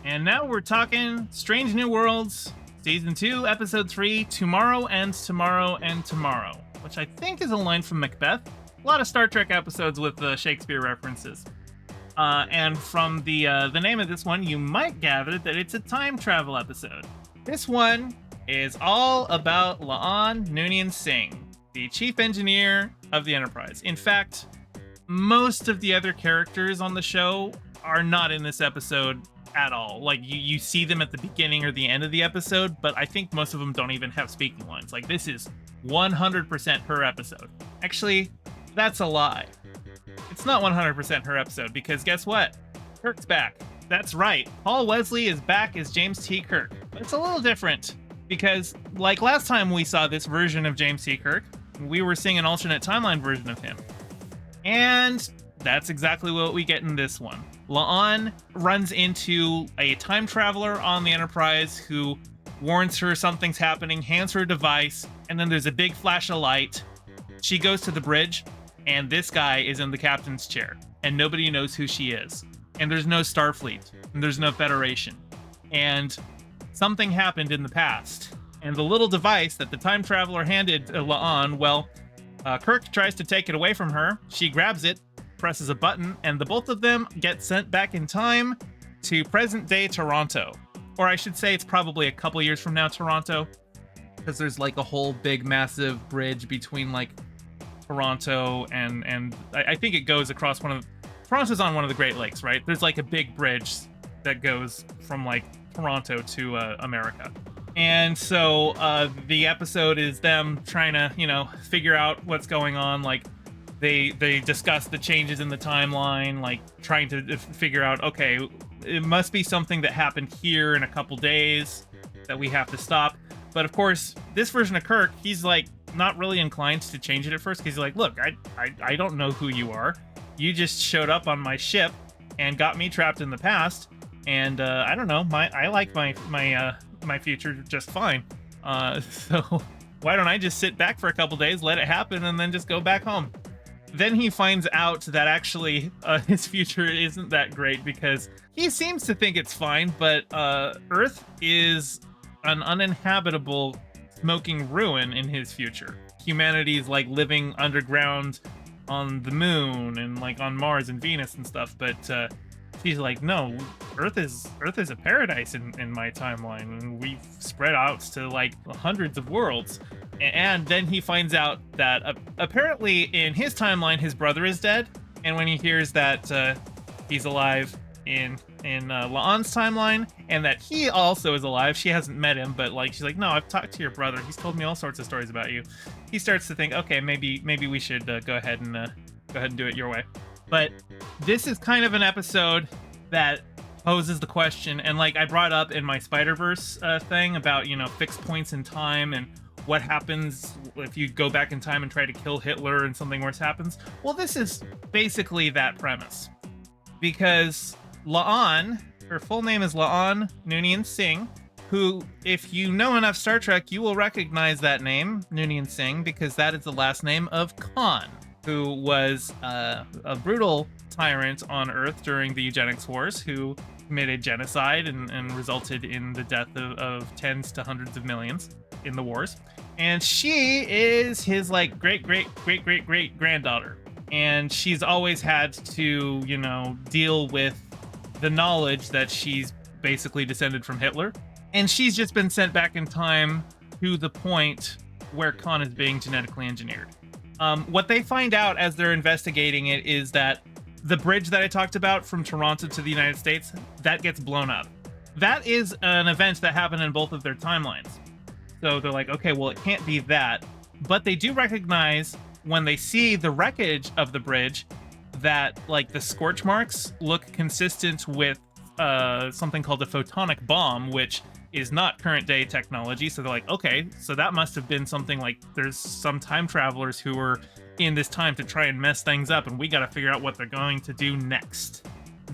And now we're talking Strange New Worlds, Season 2, Episode 3, Tomorrow and Tomorrow and Tomorrow, which I think is a line from Macbeth. A lot of Star Trek episodes with Shakespeare references. And from the name of this one, you might gather that it's a time travel episode. This one is all about La'an Noonien Singh, the chief engineer of the Enterprise. In fact, most of the other characters on the show are not in this episode at all. Like, you see them at the beginning or the end of the episode, but I think most of them don't even have speaking lines. Like, this is 100% her episode. Actually, that's a lie. It's not 100% her episode, because guess what? Kirk's back. That's right. Paul Wesley is back as James T. Kirk. But it's a little different, because like last time we saw this version of James T. Kirk, we were seeing an alternate timeline version of him. And that's exactly what we get in this one. La'an runs into a time traveler on the Enterprise who warns her something's happening, hands her a device, and then there's a big flash of light. She goes to the bridge, and this guy is in the captain's chair, and nobody knows who she is. And there's no Starfleet, and there's no Federation. And something happened in the past. And the little device that the time traveler handed La'an, well, Kirk tries to take it away from her. She grabs it, presses a button, and the both of them get sent back in time to present-day Toronto. Or I should say it's probably a couple years from now, Toronto, because there's like a whole big, massive bridge between like Toronto and I think it goes across Toronto's on one of the Great Lakes, right? There's like a big bridge that goes from like Toronto to America. And so the episode is them trying to, figure out what's going on. Like they discuss the changes in the timeline, like trying to figure out, okay, it must be something that happened here in a couple days that we have to stop. But of course, this version of Kirk, he's like not really inclined to change it at first, because he's like, look, I don't know who you are. You just showed up on my ship and got me trapped in the past, and I don't know, I like my future just fine. So why don't I just sit back for a couple days, let it happen, and then just go back home? Then he finds out that actually his future isn't that great, because he seems to think it's fine, but Earth is an uninhabitable smoking ruin in his future. Humanity's like living underground on the moon and like on Mars and Venus and stuff, but she's like, no, Earth is a paradise in my timeline, and we've spread out to like hundreds of worlds. And then he finds out that apparently in his timeline his brother is dead, and when he hears that he's alive in La'an's timeline, and that he also is alive. She hasn't met him, but like she's like, no, I've talked to your brother. He's told me all sorts of stories about you. He starts to think, okay, maybe we should go ahead and do it your way. But this is kind of an episode that poses the question, and like I brought up in my Spider-Verse thing about fixed points in time and what happens if you go back in time and try to kill Hitler and something worse happens. Well, this is basically that premise, because La'an, her full name is La'an Noonien Singh, who, if you know enough Star Trek, you will recognize that name, Noonien Singh, because that is the last name of Khan, who was a brutal tyrant on Earth during the Eugenics Wars, who committed genocide and resulted in the death of tens to hundreds of millions in the wars. And she is his like great granddaughter, and she's always had to deal with the knowledge that she's basically descended from Hitler, and she's just been sent back in time to the point where Khan is being genetically engineered. What they find out as they're investigating it is that the bridge that I talked about from Toronto to the United States, that gets blown up. That is an event that happened in both of their timelines. So they're like, okay, well, it can't be that. But they do recognize when they see the wreckage of the bridge that like the scorch marks look consistent with something called a photonic bomb, which is not current day technology. So they're like, okay, so that must have been something like there's some time travelers who were in this time to try and mess things up, and we got to figure out what they're going to do next.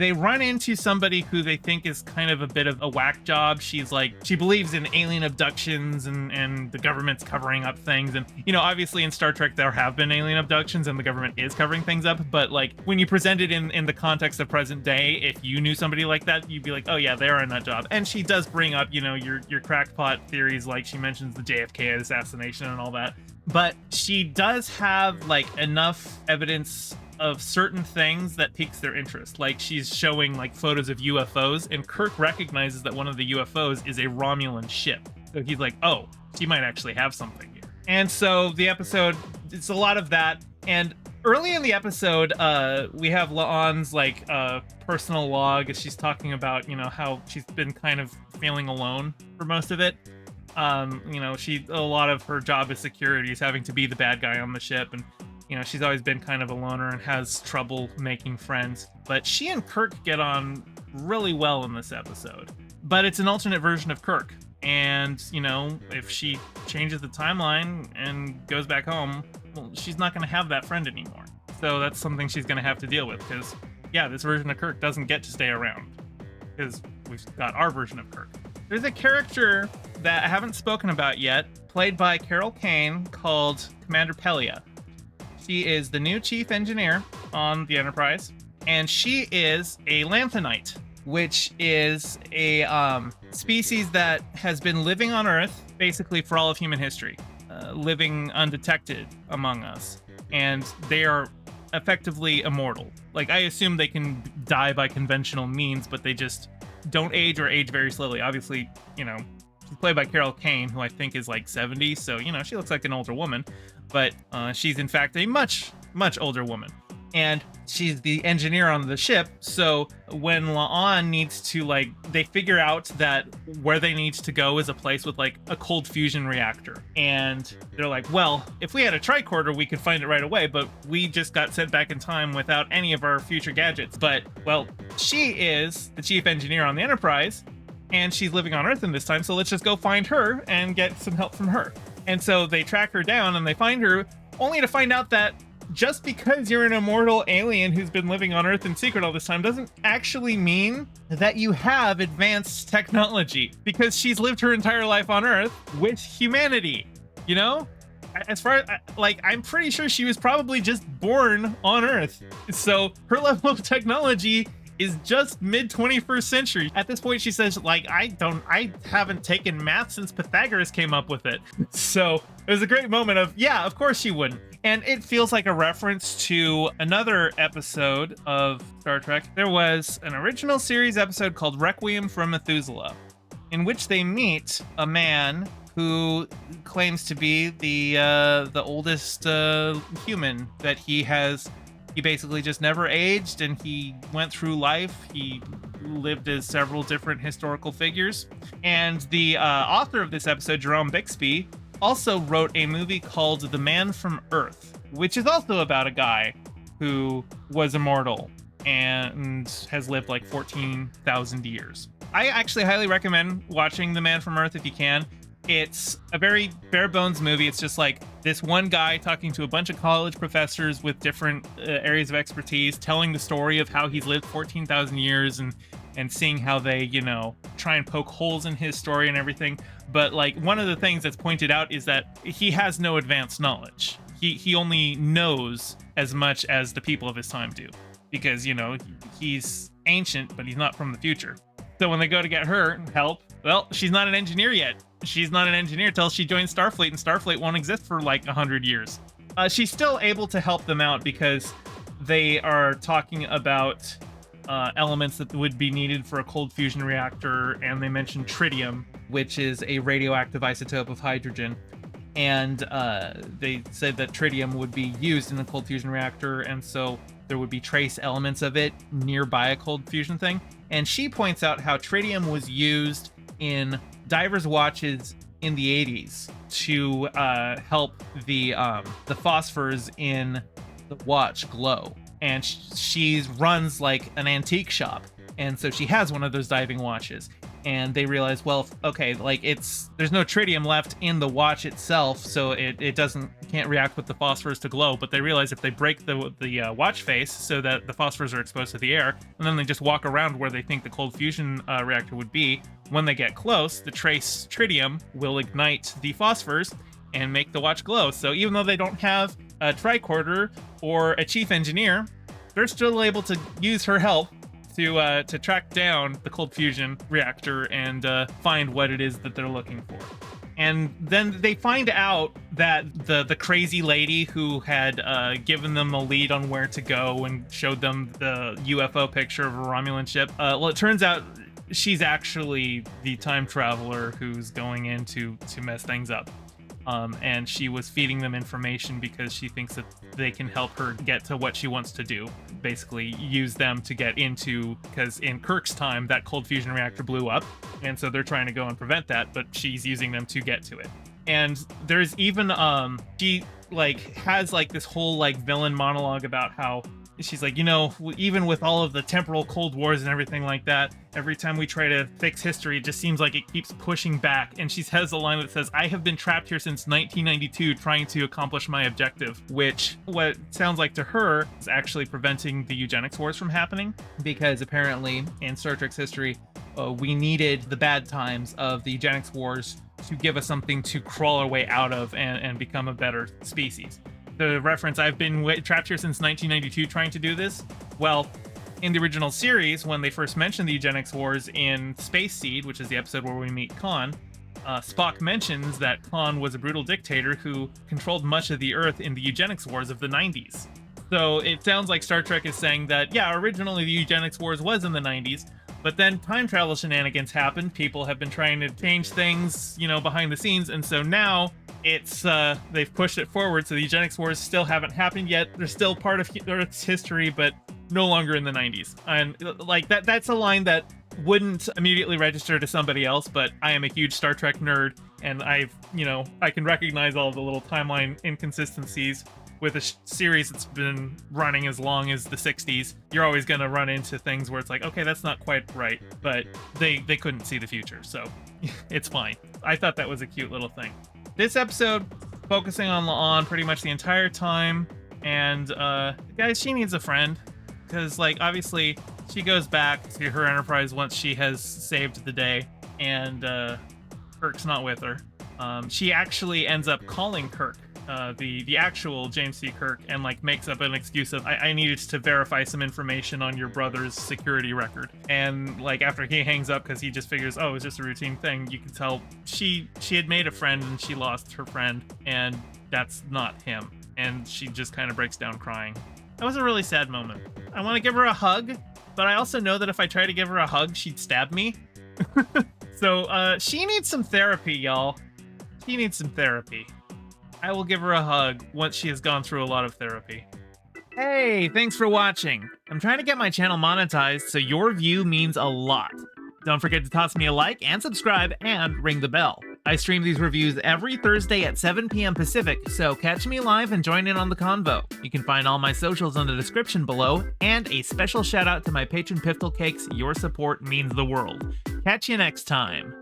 they run into somebody who they think is kind of a bit of a whack job. She's like, she believes in alien abductions and the government's covering up things. And, you know, obviously in Star Trek, there have been alien abductions and the government is covering things up. But like when you present it in the context of present day, if you knew somebody like that, you'd be like, oh yeah, they're in that job. And she does bring up, you know, your crackpot theories. Like she mentions the JFK assassination and all that. But she does have like enough evidence of certain things that piques their interest. Like she's showing like photos of UFOs, and Kirk recognizes that one of the UFOs is a Romulan ship. So he's like, oh, she might actually have something here. And so the episode, it's a lot of that. And early in the episode, we have La'an's like personal log as she's talking about, you know, how she's been kind of feeling alone for most of it. You know, a lot of her job as security is having to be the bad guy on the ship, and you know, she's always been kind of a loner and has trouble making friends. But she and Kirk get on really well in this episode. But it's an alternate version of Kirk. And, you know, if she changes the timeline and goes back home, well, she's not going to have that friend anymore. So that's something she's going to have to deal with. Because, yeah, this version of Kirk doesn't get to stay around. Because we've got our version of Kirk. There's a character that I haven't spoken about yet, played by Carol Kane, called Commander Pelia. She is the new chief engineer on the Enterprise, and she is a lanthanite, which is a species that has been living on Earth basically for all of human history, living undetected among us, and they are effectively immortal. Like, I assume they can die by conventional means, but they just don't age or age very slowly. Obviously, you know, she's played by Carol Kane, who I think is like 70, so, you know, she looks like an older woman. But she's in fact a much older woman, and she's the engineer on the ship. So when La'an needs to, like, they figure out that where they need to go is a place with like a cold fusion reactor, and they're like, well, if we had a tricorder we could find it right away, but we just got sent back in time without any of our future gadgets. But well, she is the chief engineer on the Enterprise, and she's living on Earth in this time, so let's just go find her and get some help from her. And so they track her down and they find her, only to find out that just because you're an immortal alien who's been living on Earth in secret all this time doesn't actually mean that you have advanced technology, because she's lived her entire life on Earth with humanity, you know? As far as, like, I'm pretty sure she was probably just born on Earth. So her level of technology is just mid 21st century. At this point, she says, like, I haven't taken math since Pythagoras came up with it. So it was a great moment of, yeah, of course she wouldn't. And it feels like a reference to another episode of Star Trek. There was an original series episode called Requiem for Methuselah, in which they meet a man who claims to be the oldest human that he has. He basically just never aged, and he went through life. He lived as several different historical figures. And the author of this episode, Jerome Bixby, also wrote a movie called The Man from Earth, which is also about a guy who was immortal and has lived like 14,000 years. I actually highly recommend watching The Man from Earth if you can. It's a very bare bones movie. It's just like this one guy talking to a bunch of college professors with different areas of expertise, telling the story of how he's lived 14,000 years and seeing how they, you know, try and poke holes in his story and everything. But like one of the things that's pointed out is that he has no advanced knowledge. He only knows as much as the people of his time do, because, you know, he's ancient, but he's not from the future. So when they go to get her help, well, she's not an engineer yet. She's not an engineer till she joins Starfleet, and Starfleet won't exist for like 100 years. She's still able to help them out because they are talking about elements that would be needed for a cold fusion reactor, and they mentioned tritium, which is a radioactive isotope of hydrogen. And they said that tritium would be used in a cold fusion reactor, and so there would be trace elements of it nearby a cold fusion thing. And she points out how tritium was used in divers' watches in the 80s to help the phosphors in the watch glow. And she runs like an antique shop, and so she has one of those diving watches. And they realize, well, okay, like there's no tritium left in the watch itself, so it doesn't can't react with the phosphors to glow, but they realize if they break the watch face so that the phosphors are exposed to the air, and then they just walk around where they think the cold fusion reactor would be, when they get close, the trace tritium will ignite the phosphors and make the watch glow. So even though they don't have a tricorder or a chief engineer, they're still able to use her help to track down the cold fusion reactor and find what it is that they're looking for. And then they find out that the crazy lady who had given them the lead on where to go and showed them the UFO picture of a Romulan ship, well, it turns out she's actually the time traveler who's going in to mess things up. And she was feeding them information because she thinks that they can help her get to what she wants to do. Basically, use them to get into, because in Kirk's time, that cold fusion reactor blew up, and so they're trying to go and prevent that, but she's using them to get to it. And there's even, she, has, this whole, villain monologue about how she's like, even with all of the temporal cold wars and everything like that, every time we try to fix history, it just seems like it keeps pushing back. And she has a line that says, I have been trapped here since 1992 trying to accomplish my objective, which what it sounds like to her is actually preventing the eugenics wars from happening, because apparently in Star Trek's history, we needed the bad times of the eugenics wars to give us something to crawl our way out of and become a better species. The reference, I've been trapped here since 1992 trying to do this. Well, in the original series, when they first mentioned the eugenics wars in Space Seed, which is the episode where we meet Khan, Spock mentions that Khan was a brutal dictator who controlled much of the Earth in the eugenics wars of the 90s. So it sounds like Star Trek is saying that, yeah, originally the eugenics wars was in the 90s, but then time travel shenanigans happened. People have been trying to change things, behind the scenes, and so now it's they've pushed it forward, so the eugenics wars still haven't happened yet. They're still part of Earth's history, but no longer in the 90s. And that's a line that wouldn't immediately register to somebody else, but I am a huge Star Trek nerd, and I can recognize all the little timeline inconsistencies. With a series that's been running as long as the 60s, you're always going to run into things where it's like, okay, that's not quite right, but they couldn't see the future, so it's fine. I thought that was a cute little thing. This episode, focusing on La'an pretty much the entire time, and guys, she needs a friend, because obviously she goes back to her Enterprise once she has saved the day, and Kirk's not with her. She actually ends up calling Kirk, the actual James C. Kirk, and makes up an excuse of, I needed to verify some information on your brother's security record. And after he hangs up, because he just figures, oh, it's just a routine thing, you can tell she had made a friend and she lost her friend, and that's not him. And she just kind of breaks down crying. That was a really sad moment. I want to give her a hug, but I also know that if I try to give her a hug, she'd stab me. So she needs some therapy, y'all. She needs some therapy. I will give her a hug once she has gone through a lot of therapy. Hey, thanks for watching. I'm trying to get my channel monetized, so your view means a lot. Don't forget to toss me a like and subscribe and ring the bell. I stream these reviews every Thursday at 7 p.m. Pacific, so catch me live and join in on the convo. You can find all my socials in the description below, and a special shout out to my patron pfftlecakes. Your support means the world. Catch you next time.